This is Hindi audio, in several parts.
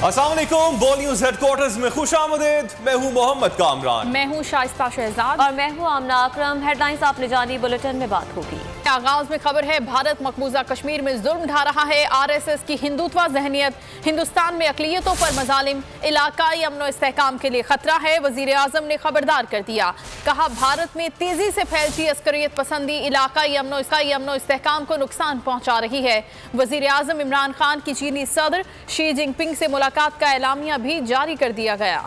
अस्सलाम वालेकुम। बोल न्यूज हेडक्वार्टर्स में खुशामदीद। मैं हूं मोहम्मद कामरान। मैं हूं शाइस्ता शहजाद और मैं हूं आमना अकरम। हेडलाइंस आपने जानी, बुलेटिन में बात होगी। आगाज में खबर है, भारत मकबूजा कश्मीर में जुल्म ढा रहा है। RSS की हिंदुत्वा जहनियत हिंदुस्तान में अकलियतों पर मजालिम, इलाकाई अमन इस्तेहकाम के लिए खतरा है। वजीर आजम ने खबरदार कर दिया, कहा भारत में तेजी से फैलती अस्करियत पसंदी इलाकाई अमन इस्तेहकाम को नुकसान पहुंचा रही है। वजीर आजम इमरान खान की चीनी सदर शी जिनपिंग से मुलाकात का एलामिया भी जारी कर दिया गया।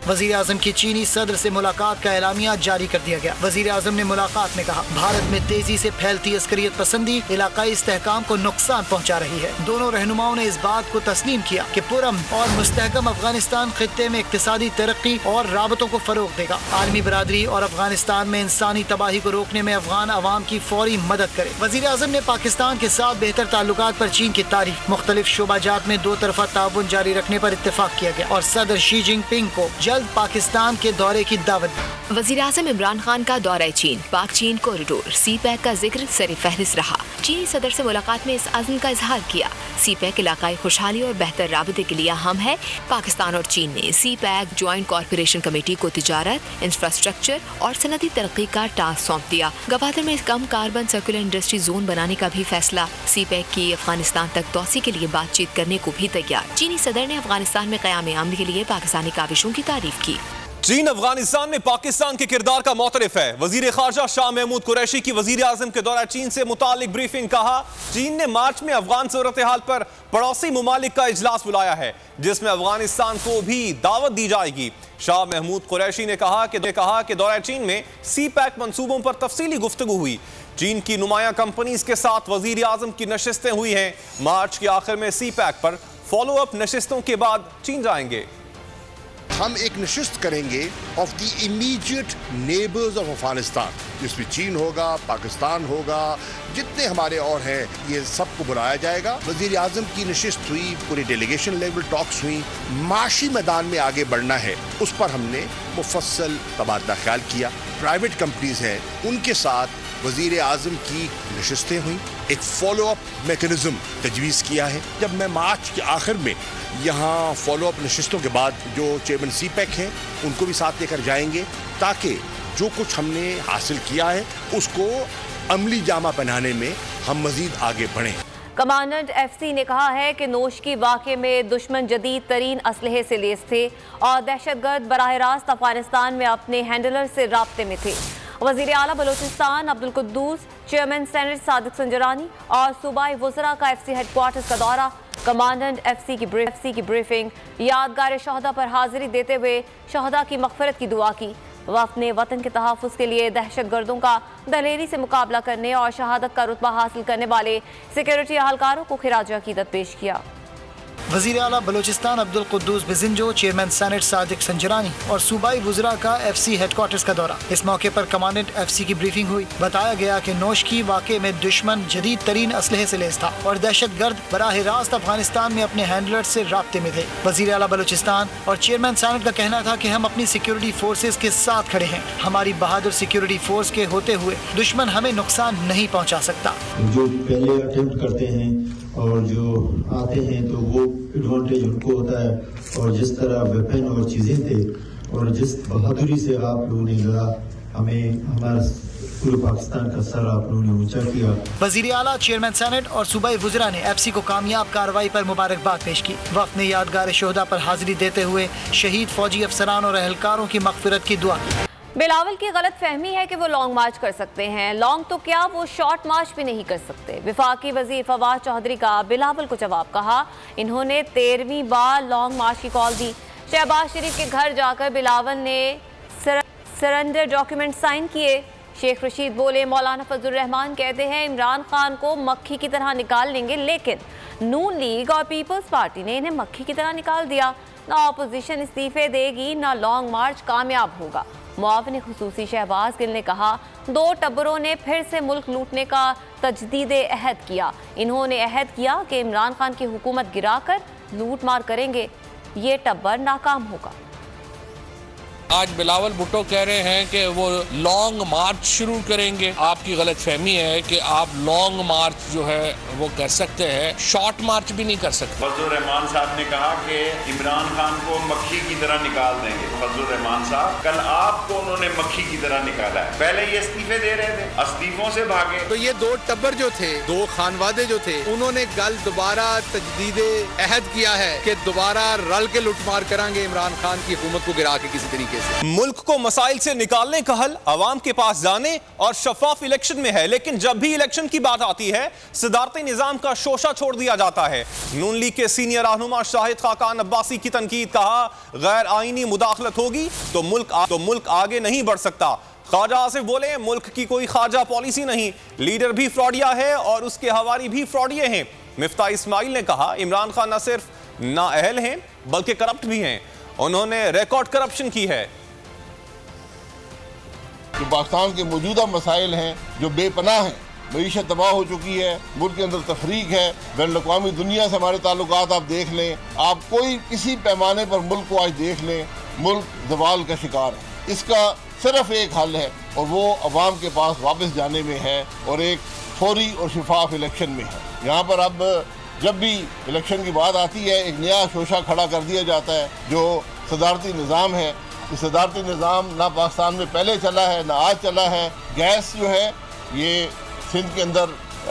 वजीर आजम की चीनी सदर से मुलाकात का एलामिया जारी कर दिया गया। वजीर आजम ने मुलाकात में कहा, भारत में तेजी से फैलती अस्करियत पसंदी इलाकाई इस्तेहकाम को नुकसान पहुंचा रही है। दोनों रहनुमाओं ने इस बात को तस्लीम किया कि पुरअमन और मुस्तहकम अफगानिस्तान खित्ते में इक्तिसादी तरक्की और राबतों को फरोग देगा। आलमी बरादरी और अफगानिस्तान में इंसानी तबाही को रोकने में अफगान अवाम की फौरी मदद करे। वजीर आजम ने पाकिस्तान के साथ बेहतर ताल्लुकात पर चीन की तारीफ, मुख्तलिफ शोबाजात में दो तरफा ताउन जारी रखने पर इत्तेफाक किया गया और सदर शी जिनपिंग को जल्द पाकिस्तान के दौरे की दावत दी। वजीर आजम इमरान खान का दौरा चीन, पाक चीन कॉरिडोर CPEC का जिक्र सर फहरिस्त रहा। चीनी सदर से मुलाकात में इस अज़्म का इजहार किया। CPEC इलाकाई खुशहाली और बेहतर राबते के लिए अहम है। पाकिस्तान और चीन ने CPEC ज्वाइंट कॉर्पोरेशन कमेटी को तिजारत, इंफ्रास्ट्रक्चर और सनती तरक्की का टास्क सौंप दिया। गवादर में कम कार्बन सर्कुलर इंडस्ट्री जोन बनाने का भी फैसला। CPEC की अफगानिस्तान तक तोसी के लिए बातचीत करने को भी तैयार। चीनी सदर ने अफगानिस्तान में क़याम अमन के लिए पाकिस्तानी काविशों की तारीफ की। चीन अफगानिस्तान में पाकिस्तान के किरदार का मोतरफ है। वजीर खारजा शाह महमूद कुरैशी की वजीर आजम के दौरा चीन से मुतालिक ब्रीफिंग। कहा, चीन ने मार्च में अफगान सूरत हाल पर पड़ोसी मुमालिक का इजलास बुलाया है, जिसमें अफगानिस्तान को भी दावत दी जाएगी। शाह महमूद कुरैशी ने कहा कि दौरा चीन में CPEC मंसूबों पर तफसीली गुफ्तगू हुई। चीन की नुमाया कंपनीज के साथ वजीर आजम की नशिस्तें हुई हैं। मार्च के आखिर में CPEC पर फॉलो अप नशिस्तों के बाद चीन जाएंगे। हम एक नशिस्त करेंगे of the immediate neighbours of Afghanistan, जिसमें चीन होगा, पाकिस्तान होगा, जितने हमारे और हैं, ये सबको बुलाया जाएगा। वजीर आजम की नशिस्त हुई, पूरी डेलीगेशन लेवल टॉक्स हुई। माशी मैदान में आगे बढ़ना है, उस पर हमने मुफस्सल तबादला ख्याल किया। प्राइवेट कंपनीज हैं, उनके साथ वजीर आजम की नशिस्तें हुई। एक फॉलो अप मैकेनिज्म तजवीज़ किया है। जब मैं मार्च के आखिर में यहाँ फॉलो अप नशिस्तों के बाद जो चेयरमैन CPEC हैं उनको भी साथ लेकर जाएंगे, ताकि जो कुछ हमने हासिल किया है उसको अमली जामा पहनाने में हम मजीद आगे बढ़ें। कमांडेंट FC ने कहा है कि नोशकी वाक़े में दुश्मन जदीद तरीन असलहे से लैस थे और दहशतगर्द बराह रास्त अफगानिस्तान में अपने हैंडलर से राब्ते में थे। वज़ीर आला बलोचिस्तान अब्दुल कुद्दूस, चेयरमैन सेनेट सादिक संजरानी और सूबाई वज़रा का FC हेडक्वार्टर्स का दौरा, कमांडेंट FC की ब्रीफिंग, यादगार शहदा पर हाजिरी देते हुए शहदा की मग़फ़िरत की दुआ की। वफ़द ने वतन के तहफ़्फ़ुज़ के लिए दहशत गर्दों का दलेरी से मुकाबला करने और शहादत का रुतबा हासिल करने वाले सिक्योरिटी अहलकारों को खिराज अक़ीदत पेश किया। वज़ीर आला बलोचिस्तान अब्दुल कुद्दूस बिजिंजो, चेयरमैन सेनेट सादिक संजरानी और सूबाई वज़रा का FC हेडक्वार्टर्स का दौरा। इस मौके पर कमांडेंट FC की ब्रीफिंग हुई। बताया गया कि नोशकी वाक़े में दुश्मन जदीद तरीन असलहे से लैस था और दहशत गर्द बराह रास्त अफगानिस्तान में अपने हैंडलर से राब्ते में थे। वज़ीर आला बलोचिस्तान और चेयरमैन सेनेट का कहना था कि हम अपनी सिक्योरिटी फोर्सेज के साथ खड़े हैं। हमारी बहादुर सिक्योरिटी फोर्स के होते हुए दुश्मन हमें नुकसान नहीं पहुँचा सकता। जो पहले अटेम्प्ट करते हैं और जो आते हैं तो वो एडवांटेज उनको होता है, और जिस तरह वेपन और चीजें थे और जिस बहादुरी से आप लोगों ने लड़ा, हमें हमारा पूरे पाकिस्तान का सर आप लोगों ने ऊंचा किया। वज़ीर आला, चेयरमैन सेनेट और सूबाई वज़रा ने FC को कामयाब कार्रवाई पर मुबारकबाद पेश की। वफ़द ने यादगार शोहदा पर हाजिरी देते हुए शहीद फौजी अफसरान और एहलकारों की मग़फ़िरत की दुआ की। बिलावल की गलत फहमी है कि वो लॉन्ग मार्च कर सकते हैं। लॉन्ग तो क्या, वो शॉर्ट मार्च भी नहीं कर सकते। विफाकी वज़ीर फवाद चौधरी का बिलावल को जवाब। कहा, इन्होंने 13वीं बार लॉन्ग मार्च की कॉल दी। शहबाज शरीफ के घर जाकर बिलावल ने सरेंडर डॉक्यूमेंट साइन किए। शेख रशीद बोले, मौलाना फजलुर रहमान कहते हैं इमरान खान को मक्खी की तरह निकाल लेंगे, लेकिन नून लीग और पीपल्स पार्टी ने इन्हें मक्खी की तरह निकाल दिया। ना अपोजिशन इस्तीफे देगी, ना लॉन्ग मार्च कामयाब होगा। मुआविन खुसूसी शहबाज गिल ने कहा, 2 टब्बरों ने फिर से मुल्क लूटने का तजदीद अहद किया। इन्होंने अहद किया कि इमरान खान की हुकूमत गिराकर लूट मार करेंगे। ये टब्बर नाकाम होगा। आज बिलावल भुट्टो कह रहे हैं कि वो लॉन्ग मार्च शुरू करेंगे। आपकी गलतफहमी है कि आप लॉन्ग मार्च जो है वो कर सकते हैं, शॉर्ट मार्च भी नहीं कर सकते। फजलुर रहमान साहब ने कहा कि इमरान खान को मक्खी की तरह निकाल देंगे। फजलुर रहमान साहब, कल आपको उन्होंने मक्खी की तरह निकाला है। पहले ये इस्तीफे दे रहे थे, इस्तीफों से भागे। तो ये दो टब्बर जो थे, दो खानवादे जो थे, उन्होंने कल दोबारा तजदीदे अहद किया है कि दोबारा रल के लुटमार करेंगे इमरान खान की हुकूमत को गिरा के किसी तरीके से। मुल्क को मसाइल से निकालने का हल अवाम के पास जाने और शफाफ इलेक्शन में है, लेकिन जब भी इलेक्शन की बात आती है सदारती निजाम का शोशा छोड़ दिया जाता है। नून लीग के सीनियर रहनुमा शाहिद खाकान अब्बासी की तनकीद, कहा गैर आईनी मुदाखलत होगी तो मुल्क आगे नहीं बढ़ सकता। ख्वाजा आसिफ बोले मुल्क की कोई ख्वाजा पॉलिसी नहीं, लीडर भी फ्रॉडिया है और उसके हवारी भी फ्रॉडिये हैं। मिफ्ता इस्माइल ने कहा इमरान खान न सिर्फ नाअहल हैं बल्कि करप्ट भी हैं, उन्होंने रिकॉर्ड करप्शन की है। जो पाकिस्तान के मौजूदा मसाइल हैं जो बेपनाह हैं, मईशत तबाह हो चुकी है, मुल्क के अंदर तफरीक है, बैन अवी दुनिया से हमारे ताल्लुकात आप देख लें, आप कोई किसी पैमाने पर मुल्क को आज देख लें, मुल्क ज़वाल का शिकार है। इसका सिर्फ एक हल है और वो अवाम के पास वापस जाने में है और एक फौरी और शफाफ इलेक्शन में है। यहाँ पर अब जब भी इलेक्शन की बात आती है एक नया शोशा खड़ा कर दिया जाता है जो सदारती निज़ाम है। ये सदारती निज़ाम ना पाकिस्तान में पहले चला है ना आज चला है। गैस जो है ये सिंध के अंदर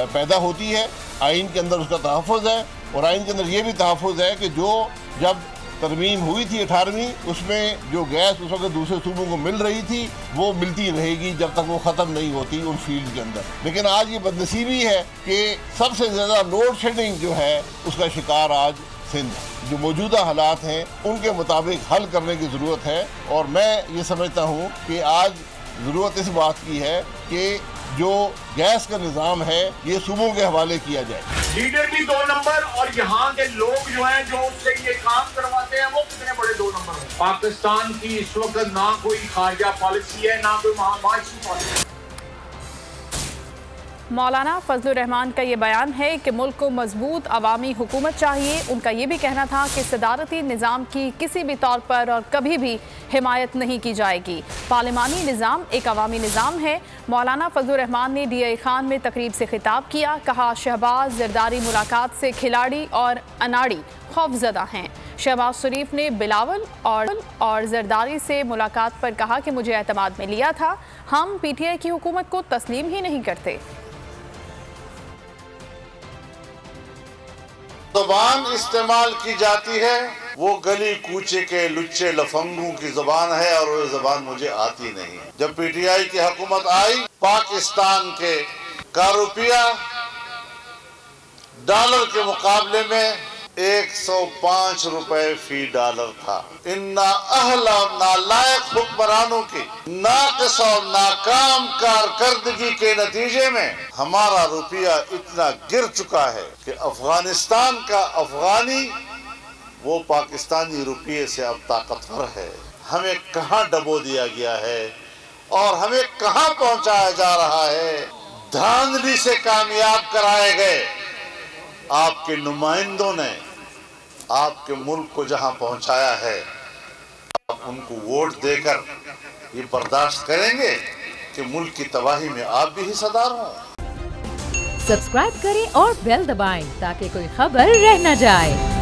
पैदा होती है, आइन के अंदर उसका तहफ़्फ़ुज़ है और आइन के अंदर ये भी तहफ़्फ़ुज़ है कि जो जब तरमीम हुई थी 18वीं, उसमें जो गैस उस वक्त दूसरे सूबों को मिल रही थी वो मिलती रहेगी जब तक वो ख़त्म नहीं होती उन फील्ड के अंदर। लेकिन आज ये बदनसीबी है कि सबसे ज़्यादा लोड शेडिंग जो है उसका शिकार आज सिंध। जो मौजूदा हालात हैं उनके मुताबिक हल करने की ज़रूरत है और मैं ये समझता हूँ कि आज ज़रूरत इस बात की है कि जो गैस का निज़ाम है ये सूबों के हवाले किया जाए। लीडर भी 2 नंबर और यहाँ के लोग जो हैं जो उससे ये काम करवाते हैं वो कितने बड़े 2 नंबर हैं। पाकिस्तान की इस वक्त ना कोई खारजा पॉलिसी है ना कोई माशी पॉलिसी। मौलाना फजलुर रहमान का ये बयान है कि मुल्क को मजबूत अवामी हुकूमत चाहिए। उनका ये भी कहना था कि सदारती निज़ाम की किसी भी तौर पर और कभी भी हिमायत नहीं की जाएगी। पार्लिमानी निज़ाम एक अवामी निज़ाम है। मौलाना फजलुर रहमान ने DI खान में तकरीब से खिताब किया, कहा शहबाज जरदारी मुलाकात से खिलाड़ी और अनाड़ी खौफजदा हैं। शहबाज शरीफ ने बिलावल और जरदारी से मुलाकात पर कहा कि मुझे एतमाद में लिया था, हम PTI की हुकूमत को तस्लीम ही नहीं करते। ज़बान इस्तेमाल की जाती है वो गली कूचे के लुच्चे लफंगों की ज़बान है और वो ज़बान मुझे आती नहीं। जब PTI की हुकूमत आई पाकिस्तान का रुपया डॉलर के मुकाबले में 105 रुपए फी डॉलर था। इन्ना अहला नालायक हुक्मरानों की नाक़िस और नाकाम कारकर्दगी के नतीजे में हमारा रुपया इतना गिर चुका है कि अफगानिस्तान का अफगानी वो पाकिस्तानी रुपये से अब ताकतवर है। हमें कहाँ डबो दिया गया है और हमें कहाँ पहुँचाया जा रहा है। धांधली से कामयाब कराए गए आपके नुमाइंदों ने आपके मुल्क को जहां पहुंचाया है, आप उनको वोट देकर ये बर्दाश्त करेंगे कि मुल्क की तबाही में आप भी हिस्सेदार हों। सब्सक्राइब करें और बेल दबाएं ताकि कोई खबर रह न जाए।